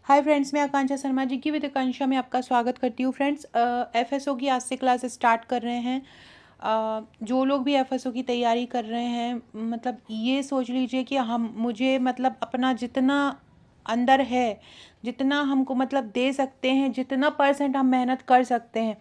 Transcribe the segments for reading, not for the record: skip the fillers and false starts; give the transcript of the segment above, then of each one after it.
Hi friends, मैं आकांक्षा शर्मा जी की with आकांक्षा में आपका स्वागत करती हूँ। फ्रेंड्स, एफएसओ की आज से क्लास स्टार्ट कर रहे हैं। जो लोग भी एफएसओ की तैयारी कर रहे हैं, मतलब ये सोच लीजिए कि हम मुझे मतलब अपना जितना अंदर है, जितना हमको मतलब दे सकते हैं, जितना परसेंट हम मेहनत कर सकते हैं,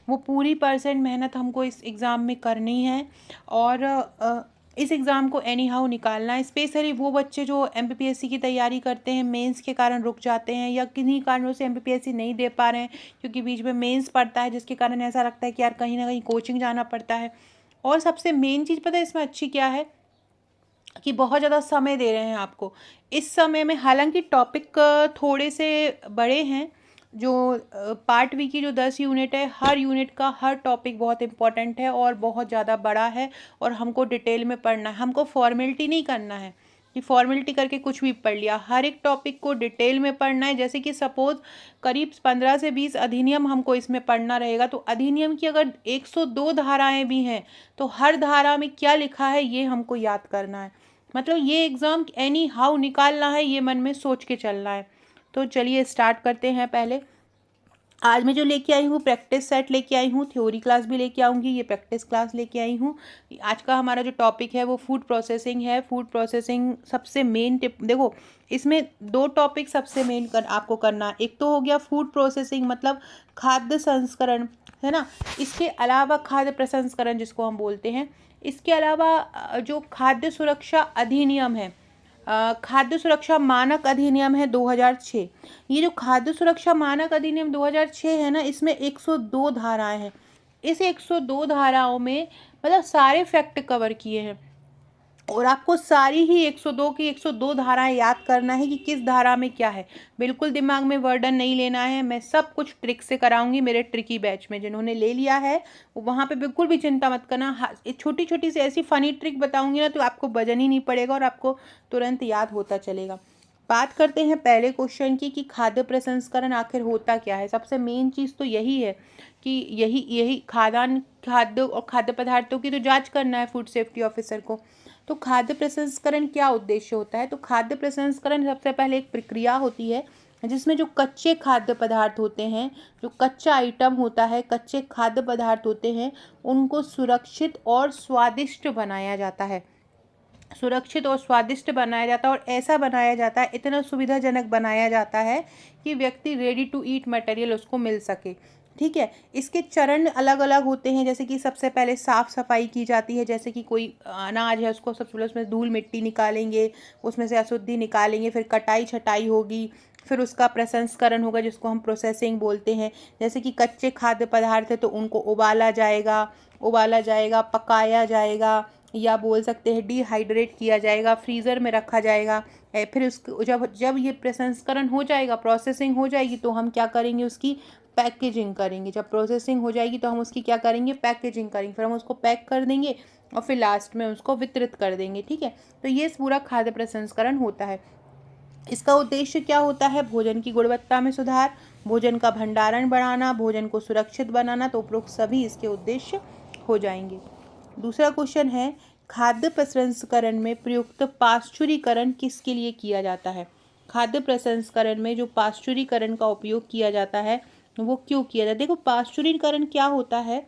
वो पूरी परसेंट मेहनत हमको इस एग्ज़ाम में करनी है। और इस एग्ज़ाम को एनी हाउ निकालना है। स्पेशली वो बच्चे जो एमपीपीएससी की तैयारी करते हैं, मेंस के कारण रुक जाते हैं या किन्हीं कारणों से एमपीपीएससी नहीं दे पा रहे हैं, क्योंकि बीच में मेंस पड़ता है, जिसके कारण ऐसा लगता है कि यार कहीं ना कहीं कोचिंग जाना पड़ता है। और सबसे मेन चीज़ पता है इसमें अच्छी क्या है, कि बहुत ज़्यादा समय दे रहे हैं आपको। इस समय में हालांकि टॉपिक थोड़े से बड़े हैं। जो पार्ट वी की जो 10 यूनिट है, हर यूनिट का हर टॉपिक बहुत इंपॉर्टेंट है और बहुत ज़्यादा बड़ा है, और हमको डिटेल में पढ़ना है। हमको फॉर्मेलिटी नहीं करना है कि फॉर्मेलिटी करके कुछ भी पढ़ लिया। हर एक टॉपिक को डिटेल में पढ़ना है। जैसे कि सपोज़ करीब 15 से 20 अधिनियम हमको इसमें पढ़ना रहेगा, तो अधिनियम की अगर 102 धाराएं भी हैं, तो हर धारा में क्या लिखा है ये हमको याद करना है। मतलब ये एग्ज़ाम एनी हाउ निकालना है, ये मन में सोच के चलना है। तो चलिए स्टार्ट करते हैं। पहले आज मैं जो लेके आई हूँ प्रैक्टिस सेट लेके आई हूँ, थ्योरी क्लास भी लेके आऊँगी, ये प्रैक्टिस क्लास लेके आई हूँ। आज का हमारा जो टॉपिक है वो फूड प्रोसेसिंग है। फूड प्रोसेसिंग सबसे मेन टिप, देखो इसमें दो टॉपिक सबसे मेन आपको करना है। एक तो हो गया फूड प्रोसेसिंग, मतलब खाद्य संस्करण, है ना। इसके अलावा खाद्य प्रसंस्करण जिसको हम बोलते हैं। इसके अलावा जो खाद्य सुरक्षा अधिनियम है, खाद्य सुरक्षा मानक अधिनियम है 2006। ये जो खाद्य सुरक्षा मानक अधिनियम 2006 है ना, इसमें 102 धाराएं हैं। इस 102 धाराओं में मतलब सारे फैक्ट कवर किए हैं, और आपको सारी ही 102 की 102 धाराएं याद करना है कि किस धारा में क्या है। बिल्कुल दिमाग में वर्डन नहीं लेना है। मैं सब कुछ ट्रिक से कराऊंगी मेरे ट्रिकी बैच में। जिन्होंने ले लिया है वहाँ पे बिल्कुल भी चिंता मत करना। छोटी छोटी सी ऐसी फनी ट्रिक बताऊंगी ना, तो आपको वजन ही नहीं पड़ेगा और आपको तुरंत याद होता चलेगा। बात करते हैं पहले क्वेश्चन की कि खाद्य प्रसंस्करण आखिर होता क्या है। सबसे मेन चीज़ तो यही है कि यही यही खाद्य और खाद्य पदार्थों की तो जांच करना है फूड सेफ्टी ऑफिसर को। तो खाद्य प्रसंस्करण क्या उद्देश्य होता है। तो खाद्य प्रसंस्करण सबसे पहले एक प्रक्रिया होती है जिसमें जो कच्चे खाद्य पदार्थ होते हैं, जो कच्चा आइटम होता है, कच्चे खाद्य पदार्थ होते हैं, उनको सुरक्षित और स्वादिष्ट बनाया जाता है। सुरक्षित और स्वादिष्ट बनाया जाता है, और ऐसा बनाया जाता है, इतना सुविधाजनक बनाया जाता है कि व्यक्ति रेडी टू ईट मटेरियल उसको मिल सके। ठीक है। इसके चरण अलग अलग होते हैं। जैसे कि सबसे पहले साफ़ सफाई की जाती है। जैसे कि कोई अनाज है, उसको सबसे पहले उसमें धूल मिट्टी निकालेंगे, उसमें से अशुद्धि निकालेंगे, फिर कटाई छटाई होगी, फिर उसका प्रसंस्करण होगा जिसको हम प्रोसेसिंग बोलते हैं। जैसे कि कच्चे खाद्य पदार्थ है तो उनको उबाला जाएगा, पकाया जाएगा, या बोल सकते हैं डिहाइड्रेट किया जाएगा, फ्रीज़र में रखा जाएगा। फिर उसको जब जब ये प्रसंस्करण हो जाएगा, प्रोसेसिंग हो जाएगी, तो हम क्या करेंगे, उसकी पैकेजिंग करेंगे। जब प्रोसेसिंग हो जाएगी तो हम उसकी क्या करेंगे, पैकेजिंग करेंगे। फिर हम उसको पैक कर देंगे और फिर लास्ट में उसको वितरित कर देंगे। ठीक है। तो ये पूरा खाद्य प्रसंस्करण होता है। इसका उद्देश्य क्या होता है, भोजन की गुणवत्ता में सुधार, भोजन का भंडारण बढ़ाना, भोजन को सुरक्षित बनाना। तो उपरोक्त सभी इसके उद्देश्य हो जाएंगे। दूसरा क्वेश्चन है, खाद्य प्रसंस्करण में प्रयुक्त पाश्चुरीकरण किसके लिए किया जाता है। खाद्य प्रसंस्करण में जो पाश्चुरीकरण का उपयोग किया जाता है वो क्यों किया जाता है। देखो पाश्चुरीकरण क्या होता है।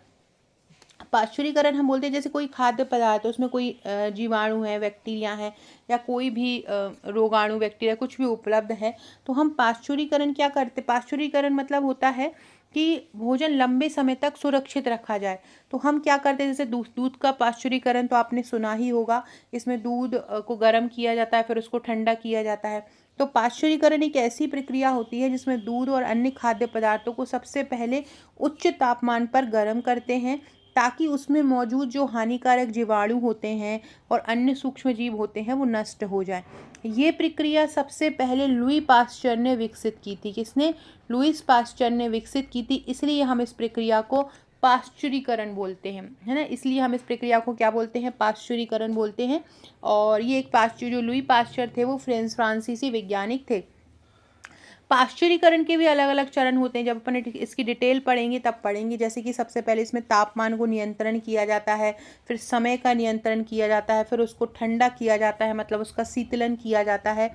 पाश्चुरीकरण हम बोलते हैं जैसे कोई खाद्य पदार्थ है, उसमें कोई जीवाणु है, बैक्टीरिया है, या कोई भी रोगाणु बैक्टीरिया कुछ भी उपलब्ध है, तो हम पाश्चुरीकरण क्या करते। पाश्चुरीकरण मतलब होता है कि भोजन लंबे समय तक सुरक्षित रखा जाए। तो हम क्या करते हैं, जैसे दूध का पाश्चुरीकरण तो आपने सुना ही होगा। इसमें दूध को गर्म किया जाता है, फिर उसको ठंडा किया जाता है। तो पाश्चुरीकरण एक ऐसी प्रक्रिया होती है जिसमें दूध और अन्य खाद्य पदार्थों को सबसे पहले उच्च तापमान पर गर्म करते हैं, ताकि उसमें मौजूद जो हानिकारक जीवाणु होते हैं और अन्य सूक्ष्म जीव होते हैं वो नष्ट हो जाए। ये प्रक्रिया सबसे पहले लुई पास्चर ने विकसित की थी। किसने, लुईस पास्चर ने विकसित की थी। इसलिए हम इस प्रक्रिया को पाश्चुरीकरण बोलते हैं, है ना। इसलिए हम इस प्रक्रिया को क्या बोलते हैं, पाश्चुरीकरण बोलते हैं। और ये एक पाश्चर जो लुई पास्चर थे वो फ्रांसीसी वैज्ञानिक थे। पाश्चुरीकरण के भी अलग अलग चरण होते हैं। जब अपन इसकी डिटेल पढ़ेंगे तब पढ़ेंगे। जैसे कि सबसे पहले इसमें तापमान को नियंत्रण किया जाता है, फिर समय का नियंत्रण किया जाता है, फिर उसको ठंडा किया जाता है, मतलब उसका शीतलन किया जाता है,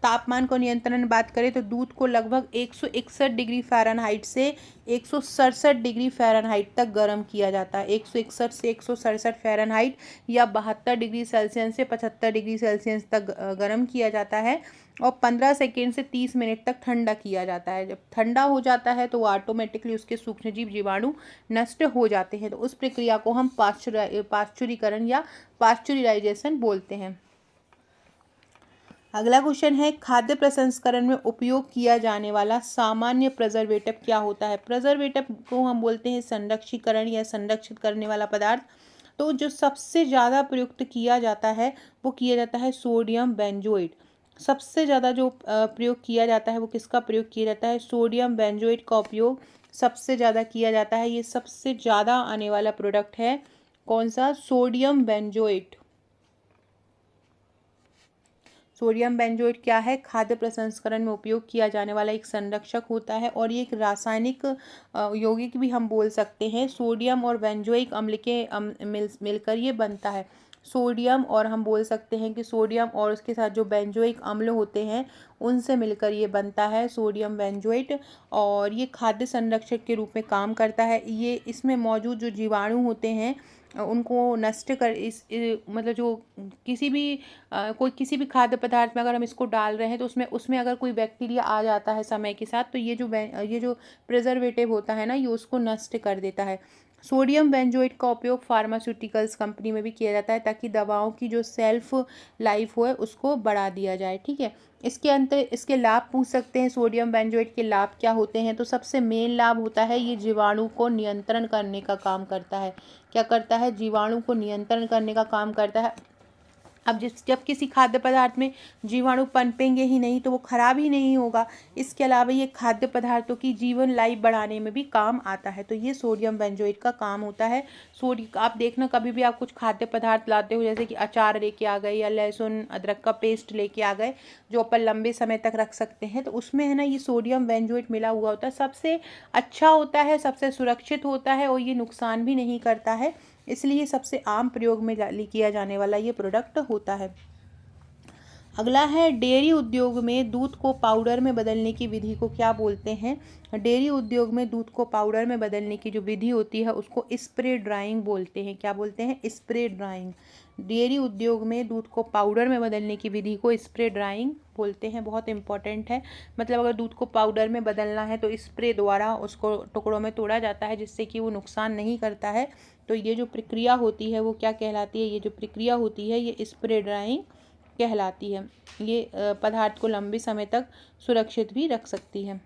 तापमान को नियंत्रण में बात करें तो दूध को लगभग 161 डिग्री फ़ारेनहाइट से 167 डिग्री फ़ारेनहाइट तक गर्म किया जाता है। 161 से 167 फ़ारेनहाइट या 72 डिग्री सेल्सियस से 75 डिग्री सेल्सियस तक गर्म किया जाता है और 15 सेकेंड से 30 मिनट तक ठंडा किया जाता है। जब ठंडा हो जाता है तो वो ऑटोमेटिकली उसके सूक्ष्मजीव जीवाणु नष्ट हो जाते हैं। तो उस प्रक्रिया को हम पाश्चुरीकरण या पाश्चुराइजेशन बोलते हैं। अगला क्वेश्चन है, खाद्य प्रसंस्करण में उपयोग किया जाने वाला सामान्य प्रिजर्वेटिव क्या होता है? प्रिजर्वेटिव को हम बोलते हैं संरक्षीकरण या संरक्षित करने वाला पदार्थ। तो जो सबसे ज़्यादा प्रयुक्त किया जाता है वो किया जाता है सोडियम बेंजोएट। सबसे ज़्यादा जो प्रयोग किया जाता है वो किसका प्रयोग किया जाता है? सोडियम बेंजोएट का उपयोग सबसे ज़्यादा किया जाता है। ये सबसे ज़्यादा आने वाला प्रोडक्ट है कौन सा? Sodium benzoate. सोडियम बेंजोएट क्या है? खाद्य प्रसंस्करण में उपयोग किया जाने वाला एक संरक्षक होता है और ये एक रासायनिक यौगिक भी हम बोल सकते हैं। सोडियम और बेंजोइक अम्ल के मिलकर ये बनता है। सोडियम और हम बोल सकते हैं कि सोडियम और उसके साथ जो बेंजोइक अम्ल होते हैं उनसे मिलकर ये बनता है सोडियम बेंजोएट और ये खाद्य संरक्षक के रूप में काम करता है। ये इसमें मौजूद जो जीवाणु होते हैं उनको नष्ट कर मतलब जो किसी भी किसी भी खाद्य पदार्थ में अगर हम इसको डाल रहे हैं तो उसमें अगर कोई बैक्टीरिया आ जाता है समय के साथ तो ये जो प्रिजर्वेटिव होता है ना ये उसको नष्ट कर देता है। सोडियम बेंजोएट का उपयोग फार्मास्यूटिकल्स कंपनी में भी किया जाता है ताकि दवाओं की जो सेल्फ लाइफ हो उसको बढ़ा दिया जाए। ठीक है, इसके लाभ पूछ सकते हैं। सोडियम बेंजोएट के लाभ क्या होते हैं? तो सबसे मेन लाभ होता है ये जीवाणु को नियंत्रण करने का काम करता है। क्या करता है? जीवाणु को नियंत्रण करने का काम करता है। अब जब किसी खाद्य पदार्थ में जीवाणु पनपेंगे ही नहीं तो वो खराब ही नहीं होगा। इसके अलावा ये खाद्य पदार्थों की जीवन लाइफ बढ़ाने में भी काम आता है। तो ये सोडियम बेंजोएट का काम होता है। आप देखना कभी भी आप कुछ खाद्य पदार्थ लाते हो जैसे कि अचार लेके आ गए या लहसुन अदरक का पेस्ट लेके आ गए जो अपन लंबे समय तक रख सकते हैं तो उसमें है ना ये सोडियम बेंजोएट मिला हुआ होता है। सबसे अच्छा होता है, सबसे सुरक्षित होता है और ये नुकसान भी नहीं करता है, इसलिए सबसे आम प्रयोग में किया जाने वाला ये प्रोडक्ट होता है। अगला है, डेयरी उद्योग में दूध को पाउडर में बदलने की विधि को क्या बोलते हैं? डेयरी उद्योग में दूध को पाउडर में बदलने की जो विधि होती है उसको स्प्रे ड्राइंग बोलते हैं। क्या बोलते हैं? Spray drawing. डेयरी उद्योग में दूध को पाउडर में बदलने की विधि को स्प्रे ड्राइंग बोलते हैं। बहुत इंपॉर्टेंट है। मतलब अगर दूध को पाउडर में बदलना है तो स्प्रे द्वारा उसको टुकड़ों में तोड़ा जाता है जिससे कि वो नुकसान नहीं करता है। तो ये जो प्रक्रिया होती है वो क्या कहलाती है? ये जो प्रक्रिया होती है ये स्प्रे ड्राइंग कहलाती है। ये पदार्थ को लंबे समय तक सुरक्षित भी रख सकती है।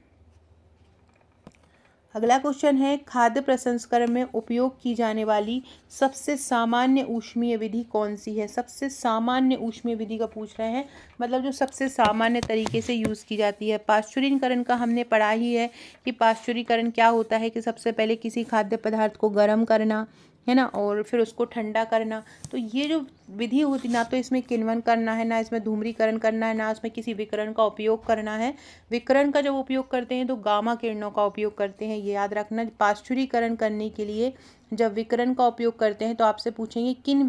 अगला क्वेश्चन है, खाद्य प्रसंस्करण में उपयोग की जाने वाली सबसे सामान्य ऊष्मीय विधि कौन सी है? सबसे सामान्य ऊष्मीय विधि का पूछ रहे हैं, मतलब जो सबसे सामान्य तरीके से यूज़ की जाती है। पाश्चुरीकरण का हमने पढ़ा ही है कि पाश्चुरीकरण क्या होता है कि सबसे पहले किसी खाद्य पदार्थ को गर्म करना है ना और फिर उसको ठंडा करना। तो ये जो विधि होती ना तो इसमें किण्वन करना है, ना इसमें धूम्रीकरण करना है, ना उसमें किसी विकिरण का उपयोग करना है। विकिरण का जब उपयोग करते हैं तो गामा किरणों का उपयोग करते हैं, ये याद रखना। पाश्चुरीकरण करने के लिए जब विकिरण का उपयोग करते हैं तो आपसे पूछेंगे किन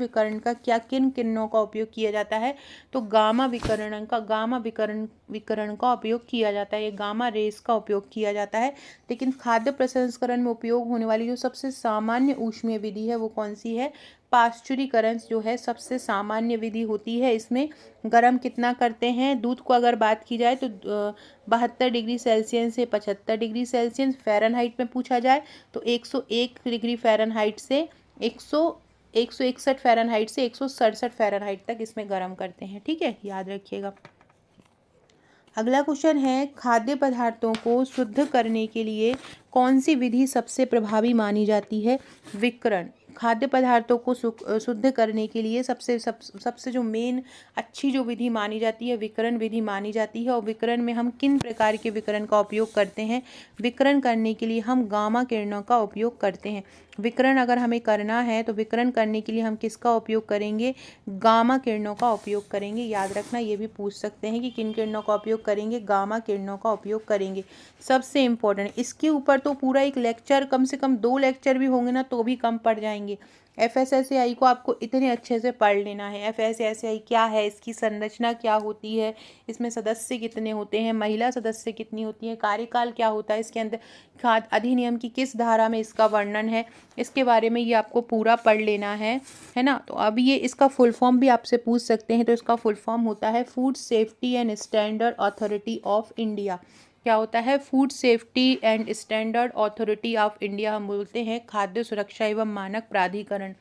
किरणों का उपयोग किया जाता है? तो गामा विकिरण का उपयोग किया जाता है। ये गामा रेस का उपयोग किया जाता है। लेकिन खाद्य प्रसंस्करण में उपयोग होने वाली जो सबसे सामान्य ऊष्मीय विधि है वो कौन सी है? पाश्चुरीकरण जो है सबसे सामान्य विधि होती है। इसमें गर्म कितना करते हैं? दूध को अगर बात की जाए तो 72 डिग्री सेल्सियस से 75 डिग्री सेल्सियस फ़ारेनहाइट में पूछा जाए तो 101 डिग्री फ़ारेनहाइट से 161 फ़ारेनहाइट से 167 फ़ारेनहाइट तक इसमें गर्म करते हैं। ठीक है, याद रखिएगा। अगला क्वेश्चन है, खाद्य पदार्थों को शुद्ध करने के लिए कौन सी विधि सबसे प्रभावी मानी जाती है? विकिरण। खाद्य पदार्थों को शुद्ध करने के लिए सबसे जो मेन अच्छी जो विधि मानी जाती है विकिरण विधि मानी जाती है। और विकिरण में हम किन प्रकार के विकिरण का उपयोग करते हैं? विकिरण करने के लिए हम गामा किरणों का उपयोग करते हैं। विकिरण अगर हमें करना है तो विकिरण करने के लिए हम किसका उपयोग करेंगे? गामा किरणों का उपयोग करेंगे। याद रखना, ये भी पूछ सकते हैं कि किन किरणों का उपयोग करेंगे? गामा किरणों का उपयोग करेंगे। सबसे इम्पोर्टेंट, इसके ऊपर तो पूरा एक लेक्चर, कम से कम 2 लेक्चर भी होंगे ना तो भी कम पड़ जाएंगे। FSSAI को आपको इतने अच्छे से पढ़ लेना है। FSSAI क्या है, इसकी संरचना क्या होती है, इसमें सदस्य कितने होते हैं, महिला सदस्य कितनी होती हैं, कार्यकाल क्या होता है, इसके अंदर खाद्य अधिनियम की किस धारा में इसका वर्णन है, इसके बारे में ये आपको पूरा पढ़ लेना है ना। तो अब ये इसका फुल फॉर्म भी आपसे पूछ सकते हैं, तो इसका फुल फॉर्म होता है food safety and standard authority of India. क्या होता है? Food safety and standard authority of India हम बोलते हैं खाद्य सुरक्षा एवं मानक प्राधिकरण।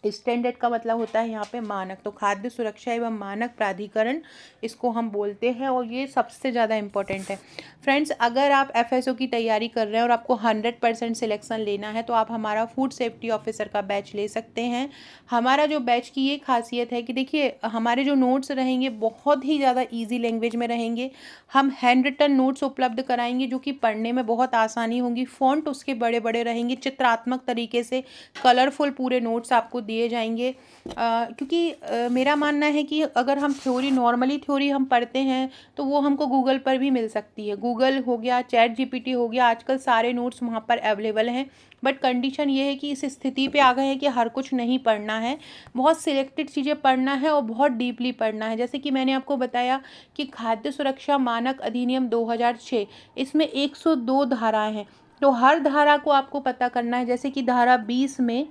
स्टैंडर्ड का मतलब होता है यहाँ पे मानक, तो खाद्य सुरक्षा एवं मानक प्राधिकरण इसको हम बोलते हैं, और ये सबसे ज़्यादा इम्पोर्टेंट है। फ्रेंड्स, अगर आप FSO की तैयारी कर रहे हैं और आपको 100% सिलेक्शन लेना है तो आप हमारा फूड सेफ्टी ऑफिसर का बैच ले सकते हैं। हमारा जो बैच की ये खासियत है कि देखिए, हमारे जो नोट्स रहेंगे बहुत ही ज़्यादा ईजी लैंग्वेज में रहेंगे। हम हैंड रिटन नोट्स उपलब्ध कराएंगे जो कि पढ़ने में बहुत आसानी होगी। फ़ॉन्ट उसके बड़े बड़े रहेंगे, चित्रात्मक तरीके से कलरफुल पूरे नोट्स आपको दिए जाएंगे। क्योंकि मेरा मानना है कि अगर हम नॉर्मली थ्योरी हम पढ़ते हैं तो वो हमको गूगल पर भी मिल सकती है। गूगल हो गया, ChatGPT हो गया, आजकल सारे नोट्स वहाँ पर अवेलेबल हैं। बट कंडीशन ये है कि इस स्थिति पे आ गए हैं कि हर कुछ नहीं पढ़ना है, बहुत सिलेक्टेड चीज़ें पढ़ना है और बहुत डीपली पढ़ना है। जैसे कि मैंने आपको बताया कि खाद्य सुरक्षा मानक अधिनियम 2006, इसमें 102 धाराएं हैं, तो हर धारा को आपको पता करना है। जैसे कि धारा 20 में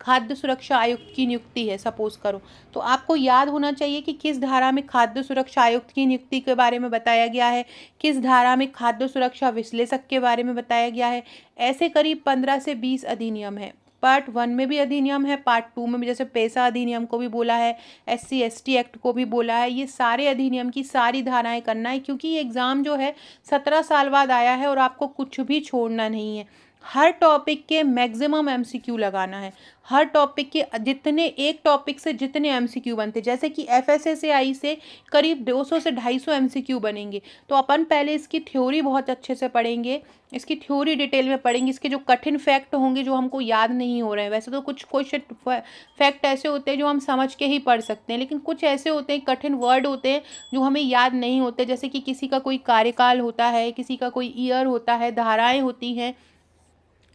खाद्य सुरक्षा आयुक्त की नियुक्ति है, सपोज करो, तो आपको याद होना चाहिए कि किस धारा में खाद्य सुरक्षा आयुक्त की नियुक्ति के बारे में बताया गया है, किस धारा में खाद्य सुरक्षा विश्लेषक के बारे में बताया गया है। ऐसे करीब 15 से 20 अधिनियम है। पार्ट 1 में भी अधिनियम है, पार्ट 2 में भी, जैसे पेशा अधिनियम को भी बोला है, SC/ST एक्ट को भी बोला है। ये सारे अधिनियम की सारी धाराएं करना है, क्योंकि ये एग्ज़ाम जो है 17 साल बाद आया है और आपको कुछ भी छोड़ना नहीं है। हर टॉपिक के मैक्सिमम MCQ लगाना है। हर टॉपिक के जितने, एक टॉपिक से जितने MCQ बनते, जैसे कि FSSAI से करीब 200 से 250 MCQ बनेंगे, तो अपन पहले इसकी थ्योरी बहुत अच्छे से पढ़ेंगे, इसकी थ्योरी डिटेल में पढ़ेंगे, इसके जो कठिन फैक्ट होंगे जो हमको याद नहीं हो रहे हैं। वैसे तो कुछ फैक्ट ऐसे होते हैं जो हम समझ के ही पढ़ सकते हैं, लेकिन कुछ ऐसे होते हैं, कठिन वर्ड होते हैं जो हमें याद नहीं होते। जैसे कि किसी का कोई कार्यकाल होता है, किसी का कोई ईयर होता है, धाराएं होती हैं,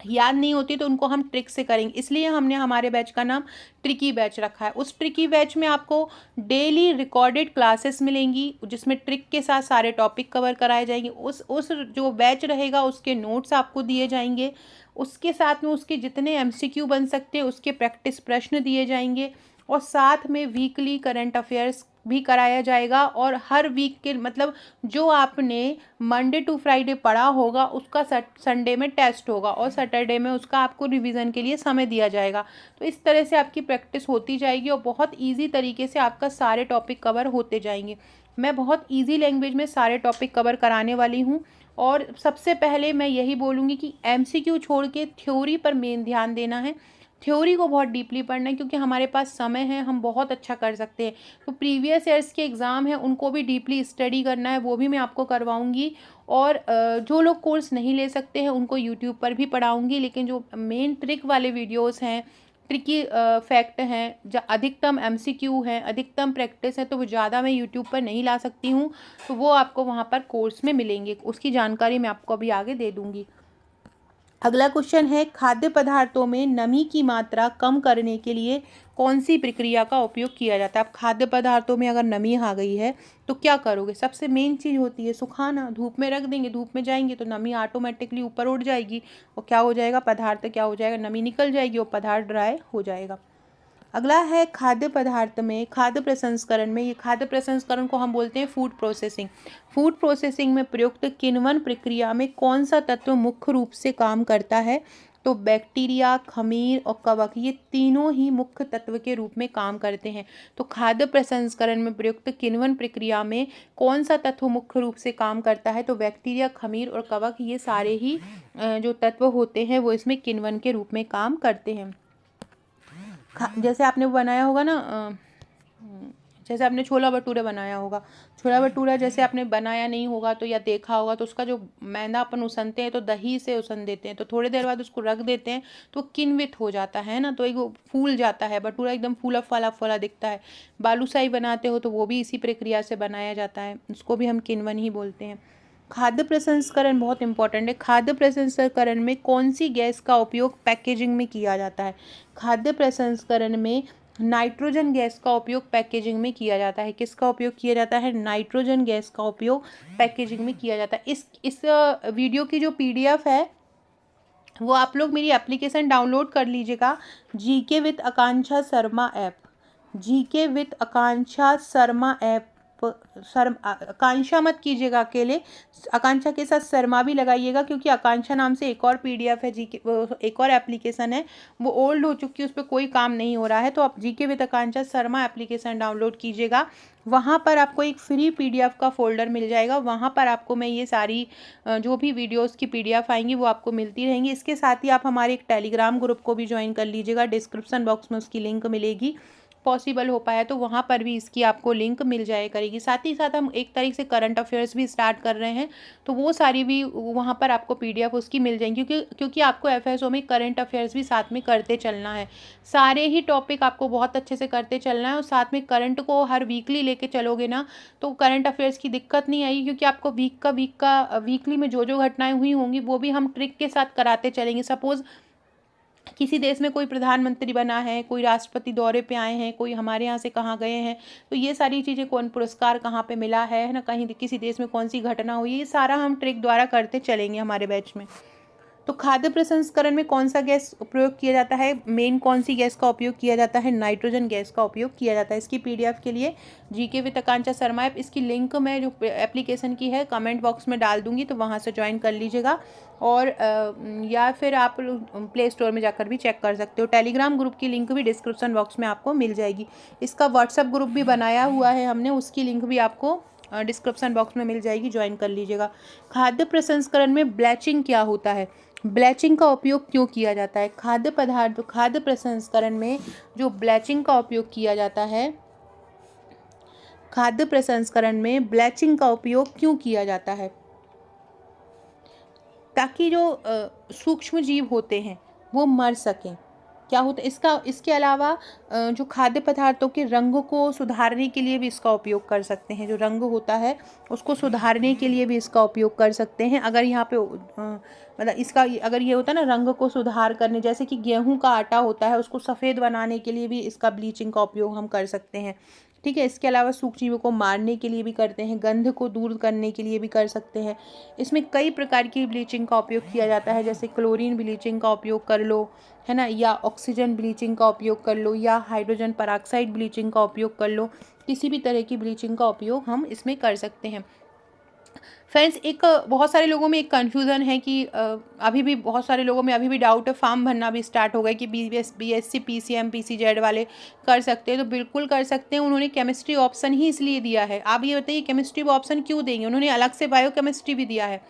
याद नहीं होती, तो उनको हम ट्रिक से करेंगे। इसलिए हमने हमारे बैच का नाम ट्रिकी बैच रखा है। उस ट्रिकी बैच में आपको डेली रिकॉर्डेड क्लासेस मिलेंगी, जिसमें ट्रिक के साथ सारे टॉपिक कवर कराए जाएंगे। उस जो बैच रहेगा उसके नोट्स आपको दिए जाएंगे, उसके साथ में उसके जितने MCQ बन सकते हैं उसके प्रैक्टिस प्रश्न दिए जाएंगे, और साथ में वीकली करंट अफेयर्स भी कराया जाएगा। और हर वीक के मतलब जो आपने मंडे टू फ्राइडे पढ़ा होगा उसका संडे में टेस्ट होगा, और सैटरडे में उसका आपको रिवीजन के लिए समय दिया जाएगा। तो इस तरह से आपकी प्रैक्टिस होती जाएगी और बहुत ईजी तरीके से आपका सारे टॉपिक कवर होते जाएंगे। मैं बहुत ईजी लैंग्वेज में सारे टॉपिक कवर कराने वाली हूँ। और सबसे पहले मैं यही बोलूँगी कि MCQ छोड़ के थ्योरी पर मेन ध्यान देना है। थ्योरी को बहुत डीपली पढ़ना है, क्योंकि हमारे पास समय है, हम बहुत अच्छा कर सकते हैं। तो प्रीवियस ईयर्स के एग्ज़ाम हैं उनको भी डीपली स्टडी करना है, वो भी मैं आपको करवाऊंगी। और जो लोग कोर्स नहीं ले सकते हैं उनको यूट्यूब पर भी पढ़ाऊंगी, लेकिन जो मेन ट्रिक वाले वीडियोस हैं, ट्रिकी फैक्ट हैं, अधिकतम MCQ हैं, अधिकतम प्रैक्टिस है, तो वो ज़्यादा मैं यूट्यूब पर नहीं ला सकती हूँ, तो वो आपको वहाँ पर कोर्स में मिलेंगे। उसकी जानकारी मैं आपको अभी आगे दे दूँगी। अगला क्वेश्चन है, खाद्य पदार्थों में नमी की मात्रा कम करने के लिए कौन सी प्रक्रिया का उपयोग किया जाता है। अब खाद्य पदार्थों में अगर नमी आ गई है तो क्या करोगे? सबसे मेन चीज़ होती है सुखाना। धूप में रख देंगे, धूप में जाएंगे तो नमी ऑटोमेटिकली ऊपर उठ जाएगी, और क्या हो जाएगा, पदार्थ क्या हो जाएगा, नमी निकल जाएगी और पदार्थ ड्राई हो जाएगा। अगला है खाद्य पदार्थ में खाद्य प्रसंस्करण में, ये खाद्य प्रसंस्करण को हम बोलते हैं फूड प्रोसेसिंग। फूड प्रोसेसिंग में प्रयुक्त किण्वन प्रक्रिया में कौन सा तत्व मुख्य रूप से काम करता है? तो बैक्टीरिया, खमीर और कवक, ये तीनों ही मुख्य तत्व के रूप में काम करते हैं। तो खाद्य प्रसंस्करण में प्रयुक्त किण्वन प्रक्रिया में कौन सा तत्व मुख्य रूप से काम करता है? तो बैक्टीरिया, खमीर और कवक, ये सारे ही जो तत्व होते हैं वो इसमें किण्वन के रूप में काम करते हैं। जैसे आपने बनाया होगा ना, जैसे आपने छोला भटूरे बनाया होगा, छोला भटूरा जैसे आपने बनाया नहीं होगा तो या देखा होगा, तो उसका जो मैदा अपन उसनते हैं तो दही से उसन देते हैं, तो थोड़ी देर बाद उसको रख देते हैं तो किण्वित हो जाता है ना, तो एक वो फूल जाता है, भटूरा एकदम फूला फला फला दिखता है। बालूशाही बनाते हो तो वो भी इसी प्रक्रिया से बनाया जाता है, उसको भी हम किण्वन ही बोलते हैं। खाद्य प्रसंस्करण बहुत इंपॉर्टेंट है। खाद्य प्रसंस्करण में कौन सी गैस का उपयोग पैकेजिंग में किया जाता है? खाद्य प्रसंस्करण में नाइट्रोजन गैस का उपयोग पैकेजिंग में किया जाता है। किसका उपयोग किया जाता है? नाइट्रोजन गैस का उपयोग पैकेजिंग में किया जाता है। इस वीडियो की जो पीडीएफ है वो आप लोग मेरी एप्लीकेशन डाउनलोड कर लीजिएगा, GK with Akanksha Sharma app. GK with Akanksha Sharma app. आकांक्षा मत कीजिएगा अकेले, आकांक्षा के साथ शर्मा भी लगाइएगा, क्योंकि आकांक्षा नाम से एक और पीडीएफ है, जीके एक और एप्लीकेशन है, वो ओल्ड हो चुकी है, उस पर कोई काम नहीं हो रहा है। तो आप GK with Akanksha Sharma application download कीजिएगा। वहाँ पर आपको एक फ्री पीडीएफ का फोल्डर मिल जाएगा। वहाँ पर आपको मैं ये सारी जो भी वीडियोस की पीडीएफ आएंगी वो आपको मिलती रहेंगी। इसके साथ ही आप हमारे एक टेलीग्राम ग्रुप को भी ज्वाइन कर लीजिएगा, डिस्क्रिप्शन बॉक्स में उसकी लिंक मिलेगी। पॉसिबल हो पाया तो वहाँ पर भी इसकी आपको लिंक मिल जाया करेगी। साथ ही साथ हम एक तारीख से करंट अफेयर्स भी स्टार्ट कर रहे हैं, तो वो सारी भी वहाँ पर आपको पीडीएफ उसकी मिल जाएंगी, क्योंकि आपको एफएसओ में करंट अफेयर्स भी साथ में करते चलना है। सारे ही टॉपिक आपको बहुत अच्छे से करते चलना है, और साथ में करंट को हर वीकली लेके चलोगे ना तो करंट अफेयर्स की दिक्कत नहीं आएगी, क्योंकि आपको वीकली में जो जो घटनाएं हुई होंगी वो भी हम ट्रिक के साथ कराते चलेंगे। सपोज़ किसी देश में कोई प्रधानमंत्री बना है, कोई राष्ट्रपति दौरे पे आए हैं, कोई हमारे यहाँ से कहाँ गए हैं, तो ये सारी चीज़ें, कौन पुरस्कार कहाँ पे मिला है ना, कहीं किसी देश में कौन सी घटना हुई, ये सारा हम ट्रिक द्वारा करते चलेंगे हमारे बैच में। तो खाद्य प्रसंस्करण में कौन सा गैस प्रयोग किया जाता है? मेन कौन सी गैस का उपयोग किया जाता है? नाइट्रोजन गैस का उपयोग किया जाता है। इसकी पीडीएफ के लिए GK with Akanksha Sharma app, इसकी लिंक मैं जो एप्लीकेशन की है कमेंट बॉक्स में डाल दूंगी, तो वहाँ से ज्वाइन कर लीजिएगा। और या फिर आप प्ले स्टोर में जाकर भी चेक कर सकते हो। टेलीग्राम ग्रुप की लिंक भी डिस्क्रिप्शन बॉक्स में आपको मिल जाएगी। इसका व्हाट्सएप ग्रुप भी बनाया हुआ है हमने, उसकी लिंक भी आपको डिस्क्रिप्शन बॉक्स में मिल जाएगी, ज्वाइन कर लीजिएगा। खाद्य प्रसंस्करण में ब्लैचिंग क्या होता है? ब्लैचिंग का उपयोग क्यों किया जाता है? खाद्य प्रसंस्करण में जो ब्लैचिंग का उपयोग किया जाता है, खाद्य प्रसंस्करण में ब्लैचिंग का उपयोग क्यों किया जाता है? ताकि जो सूक्ष्म जीव होते हैं वो मर सकें। क्या होता है इसके अलावा जो खाद्य पदार्थों के रंग को सुधारने के लिए भी इसका उपयोग कर सकते हैं। जो रंग होता है उसको सुधारने के लिए भी इसका उपयोग कर सकते हैं। अगर यहाँ पे मतलब इसका अगर ये होता है ना, रंग को सुधार करने, जैसे कि गेहूं का आटा होता है, उसको सफ़ेद बनाने के लिए भी इसका ब्लीचिंग का उपयोग हम कर सकते हैं। ठीक है। इसके अलावा सूक्ष्मजीवों को मारने के लिए भी करते हैं, गंध को दूर करने के लिए भी कर सकते हैं। इसमें कई प्रकार की ब्लीचिंग का उपयोग किया जाता है, जैसे क्लोरीन ब्लीचिंग का उपयोग कर लो, है ना, या ऑक्सीजन ब्लीचिंग का उपयोग कर लो, या हाइड्रोजन पेरोक्साइड ब्लीचिंग का उपयोग कर लो। किसी भी तरह की ब्लीचिंग का उपयोग हम इसमें कर सकते हैं। फ्रेंड्स, एक बहुत सारे लोगों में एक कन्फ्यूज़न है कि अभी भी बहुत सारे लोगों में अभी भी डाउट है, फॉर्म भरना भी स्टार्ट हो गया कि बीएससी पीसीएम पीसीजेड वाले कर सकते हैं। तो बिल्कुल कर सकते हैं। उन्होंने केमिस्ट्री ऑप्शन ही इसलिए दिया है। आप ये बताइए केमिस्ट्री ऑप्शन क्यों देंगे? उन्होंने अलग से बायोकेमिस्ट्री भी दिया है।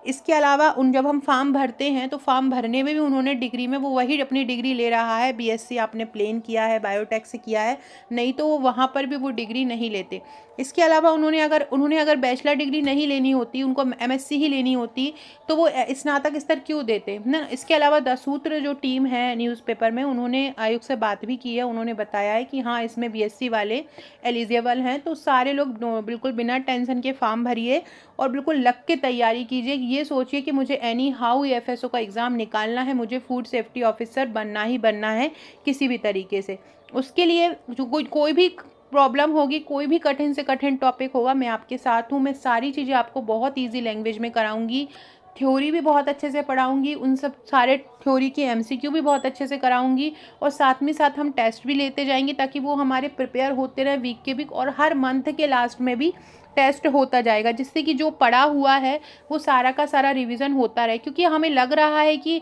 इसके अलावा जब हम फॉर्म भरते हैं तो फॉर्म भरने में भी उन्होंने डिग्री में वो वही अपनी डिग्री ले रहा है। बीएससी आपने प्लेन किया है, बायोटेक से किया है, नहीं तो वो वहाँ पर भी वो डिग्री नहीं लेते। इसके अलावा उन्होंने अगर बैचलर डिग्री नहीं लेनी होती, उनको एमएससी ही लेनी होती, तो वो स्नातक स्तर क्यों देते ना। इसके अलावा द सूत्र जो टीम है न्यूज़पेपर में, उन्होंने आयोग से बात भी की है। उन्होंने बताया है कि हाँ, इसमें बीएससी वाले एलिजिबल हैं। तो सारे लोग बिल्कुल बिना टेंशन के फॉर्म भरिए और बिल्कुल लग के तैयारी कीजिए। ये सोचिए कि मुझे एनी हाउ एफएसओ का एग्ज़ाम निकालना है, मुझे फूड सेफ्टी ऑफिसर बनना ही बनना है किसी भी तरीके से। उसके लिए जो कोई भी प्रॉब्लम होगी, कोई भी कठिन से कठिन टॉपिक होगा, मैं आपके साथ हूँ। मैं सारी चीज़ें आपको बहुत ईजी लैंग्वेज में कराऊंगी। थ्योरी भी बहुत अच्छे से पढ़ाऊंगी, उन सब सारे थ्योरी के एमसीक्यू भी बहुत अच्छे से कराऊंगी, और साथ में साथ हम टेस्ट भी लेते जाएंगे, ताकि वो हमारे प्रिपेयर होते रहे वीक के वीक, और हर मंथ के लास्ट में भी टेस्ट होता जाएगा, जिससे कि जो पढ़ा हुआ है वो सारा का सारा रिवीजन होता रहे। क्योंकि हमें लग रहा है कि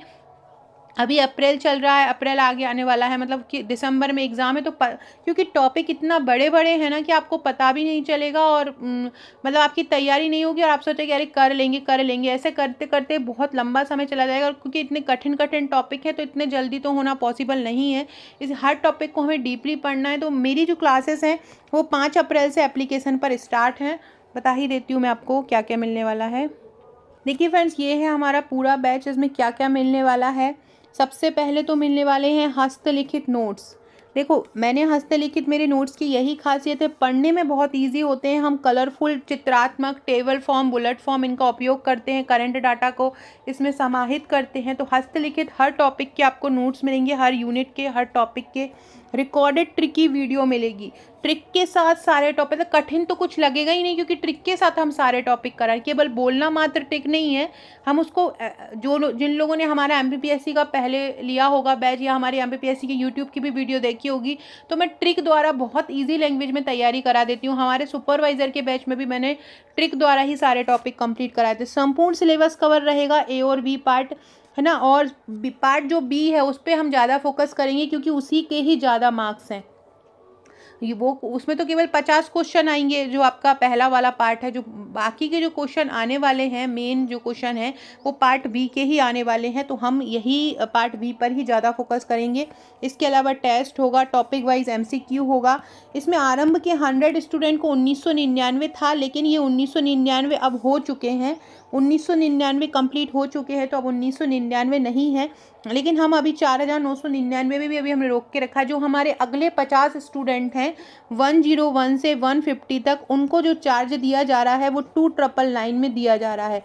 अभी अप्रैल चल रहा है, अप्रैल आगे आने वाला है, मतलब कि दिसंबर में एग्ज़ाम है, तो क्योंकि टॉपिक इतना बड़े बड़े हैं ना कि आपको पता भी नहीं चलेगा, और मतलब आपकी तैयारी नहीं होगी, और आप सोचेंगे अरे कर लेंगे, ऐसे करते करते बहुत लंबा समय चला जाएगा। और क्योंकि इतने कठिन कठिन टॉपिक है, तो इतने जल्दी तो होना पॉसिबल नहीं है। इस हर टॉपिक को हमें डीपली पढ़ना है। तो मेरी जो क्लासेस हैं वो 5 अप्रैल से एप्लीकेशन पर स्टार्ट हैं। बता ही देती हूँ मैं आपको क्या क्या मिलने वाला है। देखिए फ्रेंड्स, ये है हमारा पूरा बैच। इसमें क्या क्या मिलने वाला है। सबसे पहले तो मिलने वाले हैं हस्तलिखित नोट्स। देखो, मैंने हस्तलिखित मेरे नोट्स की यही खासियत है, पढ़ने में बहुत ईजी होते हैं। हम कलरफुल, चित्रात्मक, टेबल फॉर्म, बुलेट फॉर्म इनका उपयोग करते हैं, करंट डाटा को इसमें समाहित करते हैं। तो हस्तलिखित हर टॉपिक के आपको नोट्स मिलेंगे, हर यूनिट के, हर टॉपिक के रिकॉर्डेड ट्रिकी वीडियो मिलेगी। ट्रिक के साथ सारे टॉपिक, तो कठिन तो कुछ लगेगा ही नहीं, क्योंकि ट्रिक के साथ हम सारे टॉपिक कराएं। केवल बोलना मात्र ट्रिक नहीं है, हम उसको जिन लोगों ने हमारा एमपीपीएससी का पहले लिया होगा बैच, या हमारे एमपीपीएससी की यूट्यूब की भी वीडियो देखी होगी, तो मैं ट्रिक द्वारा बहुत ईजी लैंग्वेज में तैयारी करा देती हूँ। हमारे सुपरवाइजर के बैच में भी मैंने ट्रिक द्वारा ही सारे टॉपिक कंप्लीट कराए थे। संपूर्ण सिलेबस कवर रहेगा, ए और बी पार्ट, है ना। और पार्ट जो बी है उस पर हम ज़्यादा फोकस करेंगे, क्योंकि उसी के ही ज़्यादा मार्क्स हैं। वो उसमें तो केवल 50 क्वेश्चन आएंगे, जो आपका पहला वाला पार्ट है। जो बाकी के जो क्वेश्चन आने वाले हैं, मेन जो क्वेश्चन है वो पार्ट बी के ही आने वाले हैं, तो हम यही पार्ट बी पर ही ज़्यादा फोकस करेंगे। इसके अलावा टेस्ट होगा, टॉपिक वाइज एमसीक्यू होगा। इसमें आरंभ के 100 स्टूडेंट को 1999 था, लेकिन ये 1999 अब हो चुके हैं। 1999 कंप्लीट हो चुके हैं, तो अब 1999 नहीं है। लेकिन हम अभी 4999 में भी अभी हमने रोक के रखा है। जो हमारे अगले 50 स्टूडेंट हैं 101 से 150 तक, उनको जो चार्ज दिया जा रहा है वो 2999 में दिया जा रहा है।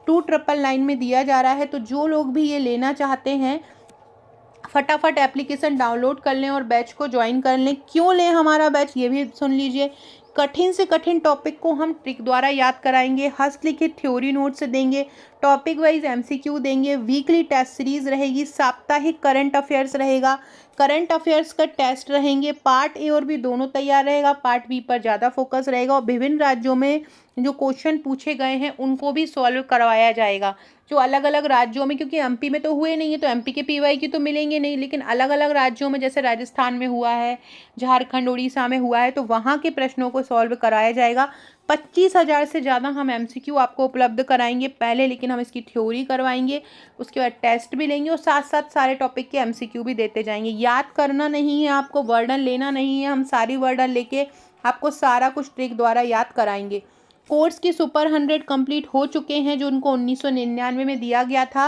2999 में दिया जा रहा है। तो जो लोग भी ये लेना चाहते हैं, फटाफट एप्लीकेशन डाउनलोड कर लें और बैच को ज्वाइन कर लें। क्यों लें हमारा बैच, ये भी सुन लीजिए। कठिन से कठिन टॉपिक को हम ट्रिक द्वारा याद कराएंगे, हस्तलिखित थ्योरी नोट्स देंगे, टॉपिक वाइज एमसीक्यू देंगे, वीकली टेस्ट सीरीज रहेगी, साप्ताहिक करंट अफेयर्स रहेगा, करंट अफेयर्स का टेस्ट रहेंगे। पार्ट ए और बी दोनों तैयार रहेगा, पार्ट बी पर ज़्यादा फोकस रहेगा। और विभिन्न राज्यों में जो क्वेश्चन पूछे गए हैं उनको भी सॉल्व करवाया जाएगा। जो अलग अलग राज्यों में, क्योंकि एमपी में तो हुए नहीं है, तो एमपी के पीवाई की तो मिलेंगे नहीं, लेकिन अलग अलग राज्यों में, जैसे राजस्थान में हुआ है, झारखंड, उड़ीसा में हुआ है, तो वहाँ के प्रश्नों को सॉल्व कराया जाएगा। 25,000 से ज़्यादा हम एमसीक्यू आपको उपलब्ध कराएंगे पहले, लेकिन हम इसकी थ्योरी करवाएंगे, उसके बाद टेस्ट भी लेंगे और साथ साथ सारे टॉपिक के एमसीक्यू भी देते जाएंगे। याद करना नहीं है आपको, वर्डन लेना नहीं है, हम सारी वर्डन लेके आपको सारा कुछ ट्रिक द्वारा याद कराएंगे। कोर्स की सुपर 100 कंप्लीट हो चुके हैं, जो उनको 1999 में दिया गया था।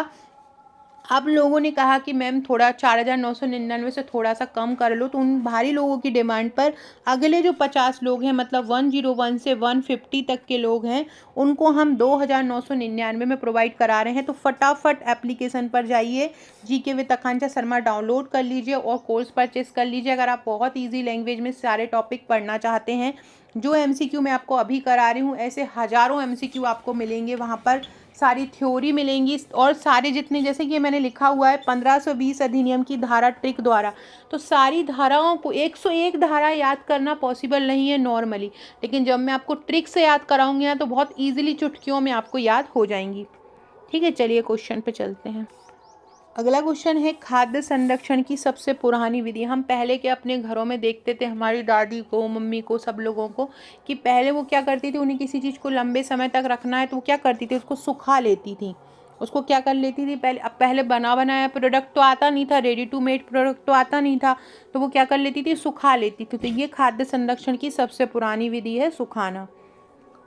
अब लोगों ने कहा कि मैम थोड़ा 4999 से थोड़ा सा कम कर लो, तो उन भारी लोगों की डिमांड पर अगले जो 50 लोग हैं, मतलब 101 से 150 तक के लोग हैं, उनको हम 2999 में प्रोवाइड करा रहे हैं। तो फटाफट एप्लीकेशन पर जाइए, GK with Akanksha Sharma download कर लीजिए और कोर्स परचेस कर लीजिए। अगर आप बहुत ईजी लैंग्वेज में सारे टॉपिक पढ़ना चाहते हैं, जो एमसीक्यू मैं आपको अभी करा रही हूँ, ऐसे हज़ारों एमसीक्यू आपको मिलेंगे वहाँ पर, सारी थ्योरी मिलेंगी। और सारे जितने, जैसे कि मैंने लिखा हुआ है 1520 अधिनियम की धारा ट्रिक द्वारा, तो सारी धाराओं को 101 धारा याद करना पॉसिबल नहीं है नॉर्मली, लेकिन जब मैं आपको ट्रिक से याद कराऊंगी ना, तो बहुत ईजिली चुटकियों में आपको याद हो जाएंगी। ठीक है, चलिए क्वेश्चन पे चलते हैं। अगला क्वेश्चन है, खाद्य संरक्षण की सबसे पुरानी विधि। हम पहले के अपने घरों में देखते थे, हमारी दादी को, मम्मी को, सब लोगों को, कि पहले वो क्या करती थी, उन्हें किसी चीज़ को लंबे समय तक रखना है तो वो क्या करती थी, उसको सुखा लेती थी। उसको क्या कर लेती थी, पहले बना बनाया प्रोडक्ट तो आता नहीं था, रेडी टू मेड प्रोडक्ट तो आता नहीं था, तो वो क्या कर लेती थी, सुखा लेती थी। तो ये खाद्य संरक्षण की सबसे पुरानी विधि है, सुखाना।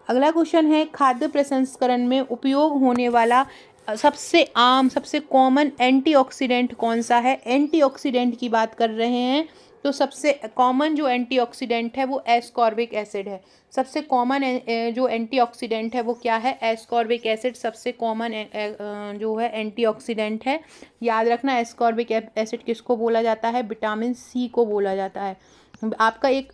अगला क्वेश्चन है, खाद्य प्रसंस्करण में उपयोग होने वाला सबसे आम, सबसे कॉमन एंटीऑक्सीडेंट कौन सा है। एंटीऑक्सीडेंट की बात कर रहे हैं, तो सबसे कॉमन जो एंटीऑक्सीडेंट है वो एस्कॉर्बिक एसिड है। सबसे कॉमन जो एंटीऑक्सीडेंट है वो क्या है, एस्कॉर्बिक एसिड सबसे कॉमन जो है एंटीऑक्सीडेंट है। याद रखना, एस्कॉर्बिक एसिड किसको बोला जाता है, विटामिन सी को बोला जाता है। आपका एक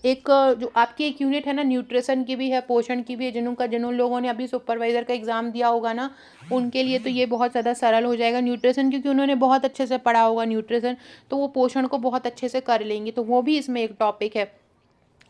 जो आपकी एक यूनिट है ना, न्यूट्रिशन की भी है, पोषण की भी है। जिन लोगों ने अभी सुपरवाइज़र का एग्ज़ाम दिया होगा ना, उनके लिए तो ये बहुत ज़्यादा सरल हो जाएगा न्यूट्रिशन, क्योंकि उन्होंने बहुत अच्छे से पढ़ा होगा न्यूट्रिशन, तो वो पोषण को बहुत अच्छे से कर लेंगे, तो वो भी इसमें एक टॉपिक है।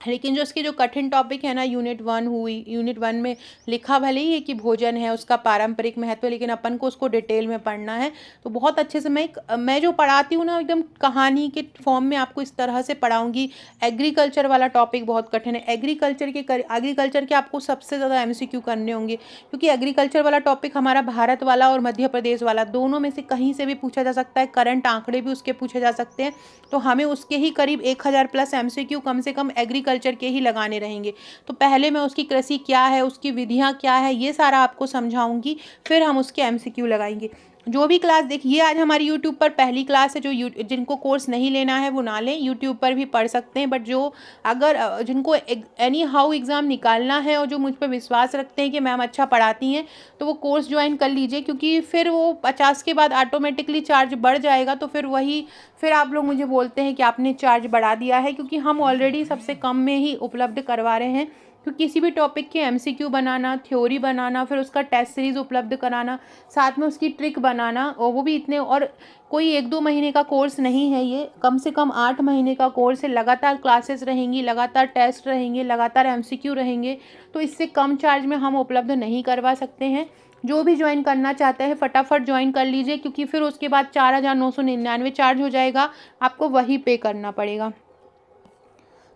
लेकिन जो इसके जो कठिन टॉपिक है ना, यूनिट 1 हुई, यूनिट 1 में लिखा भले ही है कि भोजन है, उसका पारंपरिक महत्व, लेकिन अपन को उसको डिटेल में पढ़ना है। तो बहुत अच्छे से मैं जो पढ़ाती हूँ ना, एकदम कहानी के फॉर्म में आपको इस तरह से पढ़ाऊँगी। एग्रीकल्चर वाला टॉपिक बहुत कठिन है। एग्रीकल्चर के आपको सबसे ज़्यादा एमसीक्यू करने होंगे, क्योंकि एग्रीकल्चर वाला टॉपिक हमारा भारत वाला और मध्य प्रदेश वाला दोनों में से कहीं से भी पूछा जा सकता है। करंट आंकड़े भी उसके पूछे जा सकते हैं, तो हमें उसके ही करीब 1000 प्लस एमसीक्यू कम से कम एग्रीकल्चर के ही लगाने रहेंगे। तो पहले मैं उसकी कृषि क्या है, उसकी विधियां क्या है, ये सारा आपको समझाऊंगी, फिर हम उसके एमसीक्यू लगाएंगे। जो भी क्लास देखिए, आज हमारी यूट्यूब पर पहली क्लास है। जो जिनको कोर्स नहीं लेना है वो ना लें, यूट्यूब पर भी पढ़ सकते हैं। बट जो अगर जिनको एनी हाउ एग्ज़ाम निकालना है और जो मुझ पर विश्वास रखते हैं कि मैम अच्छा पढ़ाती हैं, तो वो कोर्स ज्वाइन कर लीजिए, क्योंकि फिर वो 50 के बाद ऑटोमेटिकली चार्ज बढ़ जाएगा। तो फिर आप लोग मुझे बोलते हैं कि आपने चार्ज बढ़ा दिया है, क्योंकि हम ऑलरेडी सबसे कम में ही उपलब्ध करवा रहे हैं। क्योंकि किसी भी टॉपिक के MCQ बनाना, थ्योरी बनाना, फिर उसका टेस्ट सीरीज़ उपलब्ध कराना, साथ में उसकी ट्रिक बनाना, और वो भी इतने, और कोई 1-2 महीने का कोर्स नहीं है ये, कम से कम 8 महीने का कोर्स है। लगातार क्लासेस रहेंगी, लगातार टेस्ट रहेंगे, लगातार MCQ रहेंगे। तो इससे कम चार्ज में हम उपलब्ध नहीं करवा सकते हैं। जो भी ज्वाइन करना चाहते हैं फटाफट ज्वाइन कर लीजिए, क्योंकि फिर उसके बाद 4,999 चार्ज हो जाएगा, आपको वही पे करना पड़ेगा।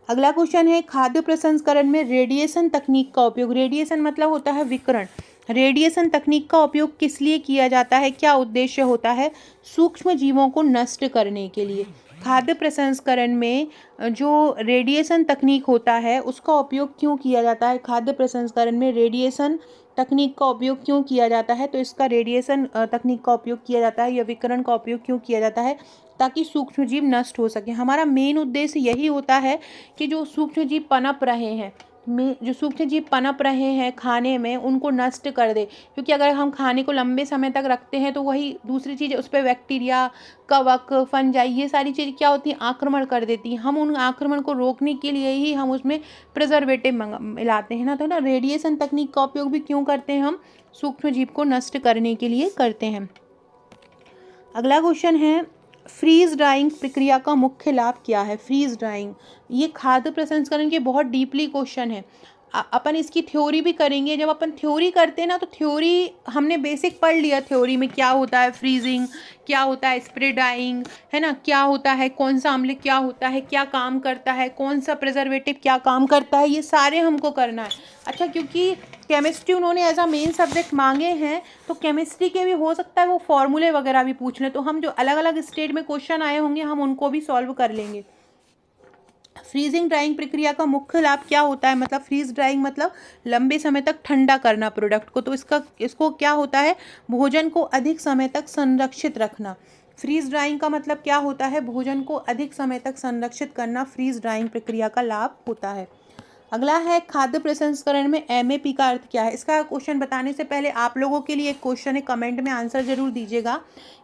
अगला क्वेश्चन है, खाद्य प्रसंस्करण में रेडिएशन तकनीक का उपयोग। रेडिएशन मतलब होता है विकिरण। रेडिएशन तकनीक का उपयोग किस लिए किया जाता है, क्या उद्देश्य होता है? सूक्ष्म जीवों को नष्ट करने के लिए। खाद्य प्रसंस्करण में जो रेडिएशन तकनीक होता है उसका उपयोग क्यों किया जाता है? खाद्य प्रसंस्करण में रेडिएशन तकनीक का उपयोग क्यों किया जाता है? तो इसका रेडिएशन तकनीक का उपयोग किया जाता है या विकिरण का उपयोग क्यों किया जाता है? ताकि सूक्ष्म जीव नष्ट हो सके। हमारा मेन उद्देश्य यही होता है कि जो सूक्ष्म जीव पनप रहे हैं खाने में, उनको नष्ट कर दे। क्योंकि अगर हम खाने को लंबे समय तक रखते हैं तो वही दूसरी चीज़, उस पर बैक्टीरिया, कवक, फंजाई, ये सारी चीज़ें क्या होती हैं, आक्रमण कर देती हैं। हम उन आक्रमण को रोकने के लिए ही हम उसमें प्रिजर्वेटिव मिलाते हैं ना। तो रेडिएशन तकनीक का उपयोग भी क्यों करते हैं हम? सूक्ष्म जीव को नष्ट करने के लिए करते हैं। अगला क्वेश्चन है, फ्रीज ड्राइंग प्रक्रिया का मुख्य लाभ क्या है? फ्रीज ड्राइंग, ये खाद्य प्रसंस्करण के बहुत डीपली क्वेश्चन है। अपन इसकी थ्योरी भी करेंगे। जब अपन थ्योरी करते हैं ना, तो थ्योरी हमने बेसिक पढ़ लिया। थ्योरी में क्या होता है फ्रीजिंग, क्या होता है स्प्रे ड्राइंग, है ना, क्या होता है, कौन सा अम्ल क्या होता है, क्या काम करता है, कौन सा प्रिजर्वेटिव क्या काम करता है, ये सारे हमको करना है। अच्छा, क्योंकि केमिस्ट्री उन्होंने एज अ मेन सब्जेक्ट मांगे हैं, तो केमिस्ट्री के भी हो सकता है वो फॉर्मूले वगैरह भी पूछ लें। तो हम जो अलग अलग स्टेट में क्वेश्चन आए होंगे हम उनको भी सॉल्व कर लेंगे। फ्रीजिंग ड्राइंग प्रक्रिया का मुख्य लाभ क्या होता है? मतलब फ्रीज ड्राइंग मतलब लंबे समय तक ठंडा करना प्रोडक्ट को। तो इसको क्या होता है, भोजन को अधिक समय तक संरक्षित रखना। फ्रीज ड्राइंग का मतलब क्या होता है, भोजन को अधिक समय तक संरक्षित करना फ्रीज ड्राइंग प्रक्रिया का लाभ होता है। अगला है, खाद्य प्रसंस्करण में MAP का अर्थ क्या है? इसका क्वेश्चन बताने से पहले आप लोगों के लिए एक क्वेश्चन है, कमेंट में आंसर जरूर दीजिएगा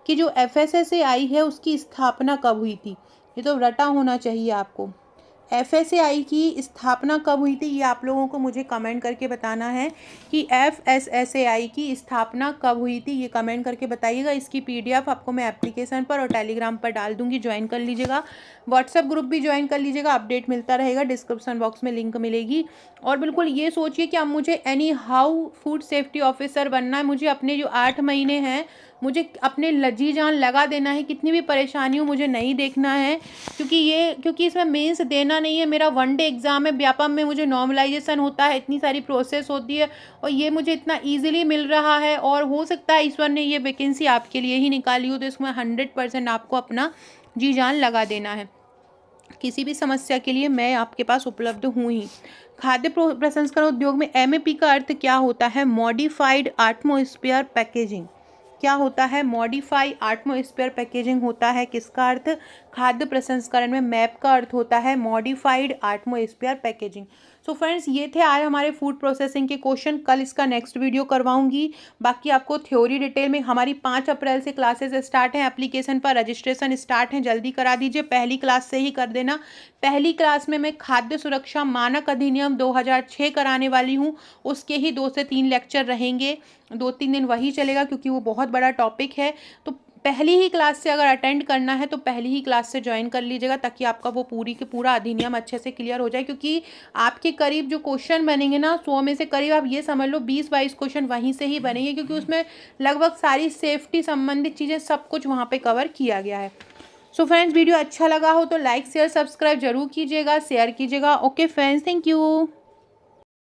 कि जो FSSAI है उसकी स्थापना कब हुई थी? ये तो रटा होना चाहिए आपको। FSSAI की स्थापना कब हुई थी, ये आप लोगों को मुझे कमेंट करके बताना है कि FSSAI की स्थापना कब हुई थी, ये कमेंट करके बताइएगा। इसकी PDF आपको मैं एप्लीकेशन पर और टेलीग्राम पर डाल दूंगी, ज्वाइन कर लीजिएगा। व्हाट्सएप ग्रुप भी ज्वाइन कर लीजिएगा, अपडेट मिलता रहेगा, डिस्क्रिप्शन बॉक्स में लिंक मिलेगी। और बिल्कुल ये सोचिए कि अब मुझे any how food safety officer बनना है। मुझे अपने जो 8 महीने हैं, मुझे अपने जी जान लगा देना है, कितनी भी परेशानी हो मुझे नहीं देखना है। क्योंकि इसमें मेंस देना नहीं है, मेरा 1 डे एग्ज़ाम है। व्यापम में मुझे नॉर्मलाइजेशन होता है, इतनी सारी प्रोसेस होती है, और ये मुझे इतना ईजिली मिल रहा है। और हो सकता है ईश्वर ने ये वैकेंसी आपके लिए ही निकाली हो, तो इसमें 100% आपको अपना जी जान लगा देना है। किसी भी समस्या के लिए मैं आपके पास उपलब्ध हूँ ही। खाद्य प्रसंस्करण उद्योग में MAP का अर्थ क्या होता है? Modified atmosphere packaging. क्या होता है? मॉडिफाई एटमॉस्फेयर पैकेजिंग होता है। किसका अर्थ? खाद्य प्रसंस्करण में मैप का अर्थ होता है modified atmosphere packaging. So friends, ये थे आज हमारे फूड प्रोसेसिंग के क्वेश्चन। कल इसका नेक्स्ट वीडियो करवाऊंगी। बाकी आपको थ्योरी डिटेल में, हमारी 5 अप्रैल से क्लासेस स्टार्ट हैं। एप्लीकेशन पर रजिस्ट्रेशन स्टार्ट है, जल्दी करा दीजिए, पहली क्लास से ही कर देना। पहली क्लास में मैं खाद्य सुरक्षा मानक अधिनियम 2006 कराने वाली हूँ। उसके ही 2 से 3 लेक्चर रहेंगे, 2-3 दिन वही चलेगा, क्योंकि वो बहुत बड़ा टॉपिक है। तो पहली ही क्लास से अगर अटेंड करना है तो पहली ही क्लास से ज्वाइन कर लीजिएगा, ताकि आपका वो पूरा अधिनियम अच्छे से क्लियर हो जाए। क्योंकि आपके करीब जो क्वेश्चन बनेंगे ना, 100 में से करीब आप ये समझ लो 20-22 क्वेश्चन वहीं से ही बनेंगे, क्योंकि उसमें लगभग सारी सेफ्टी संबंधित चीज़ें सब कुछ वहाँ पे कवर किया गया है। सो फ्रेंड्स, वीडियो अच्छा लगा हो तो लाइक शेयर सब्सक्राइब जरूर कीजिएगा, शेयर कीजिएगा। Okay friends, thank you.